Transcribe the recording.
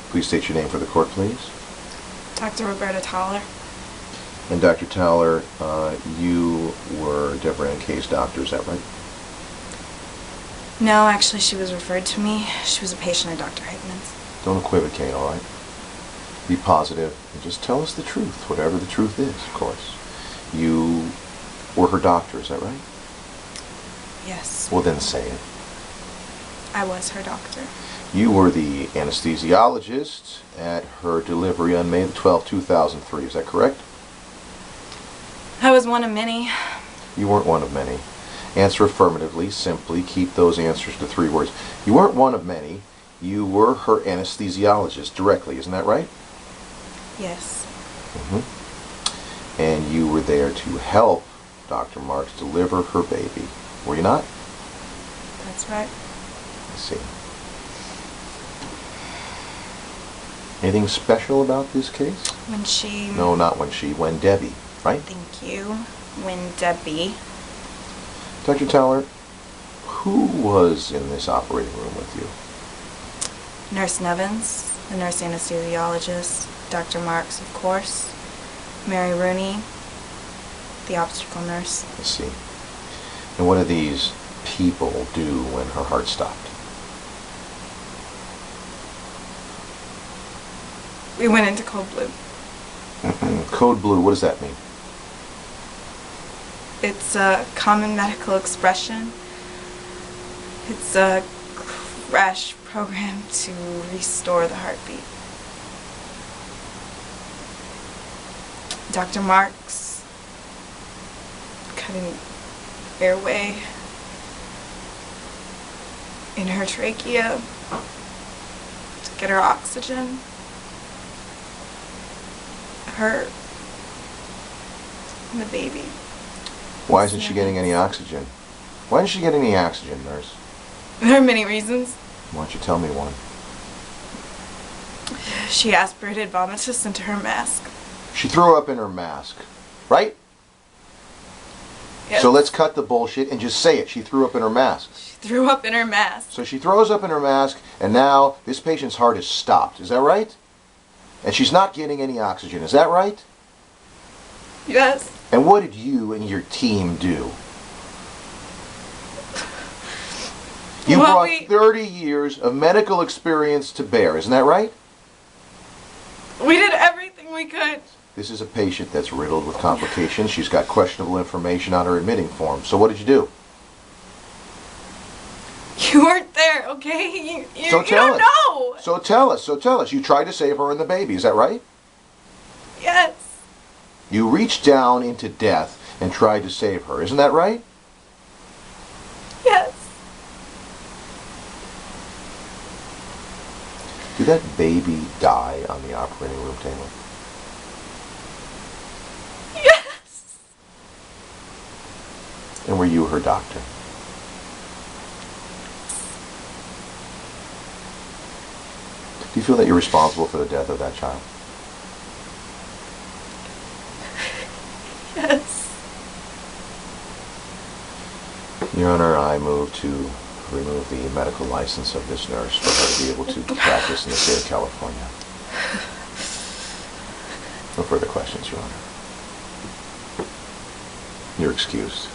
Please state your name for the court, please. Dr. Roberta Toller. And Dr. Toller, you were Deborah Ann Kay's doctor, is that right? No, actually she was referred to me. She was a patient of Dr. Hickman's. Don't equivocate, all right? Be positive and just tell us the truth, whatever the truth is, of course. You were her doctor, is that right? Yes. Well, then say it. I was her doctor. You were the anesthesiologist at her delivery on May the 12th, 2003, is that correct? I was one of many. You weren't one of many. Answer affirmatively. Simply keep those answers to 3 words. You weren't one of many. You were her anesthesiologist directly, isn't that right? Yes. And you were there to help Dr. Marks deliver her baby. Were you not? That's right. I see. Anything special about this case? When she... No, not when she. When Debbie, right? Thank you. When Debbie... Dr. Toller, who was in this operating room with you? Nurse Nevins, the nurse anesthesiologist, Dr. Marks, of course, Mary Rooney, the obstetrical nurse. I see. And what do these people do when her heart stopped? We went into code blue. Code blue, what does that mean? It's a common medical expression. It's a crash program to restore the heartbeat. Dr. Marks cut an airway in her trachea to get her oxygen. Her and the baby. Why isn't she getting any oxygen? Why isn't she getting any oxygen, nurse? There are many reasons. Why don't you tell me one? She aspirated vomitus into her mask. She threw up in her mask, right? Yes. So let's cut the bullshit and just say it. She threw up in her mask. She threw up in her mask. So she throws up in her mask, and now this patient's heart is stopped. Is that right? And she's not getting any oxygen. Is that right? Yes. And what did you and your team do? You brought 30 years of medical experience to bear. Isn't that right? We did everything we could. This is a patient that's riddled with complications. She's got questionable information on her admitting form. So what did you do? You weren't there, okay? You don't know. So tell us. You tried to save her and the baby. Is that right? Yes. You reached down into death and tried to save her. Isn't that right? Yes. Did that baby die on the operating room table? Yes. And were you her doctor? Do you feel that you're responsible for the death of that child? Yes. Your Honor, I move to remove the medical license of this nurse for her to be able to practice in the state of California. No further questions, Your Honor. You're excused.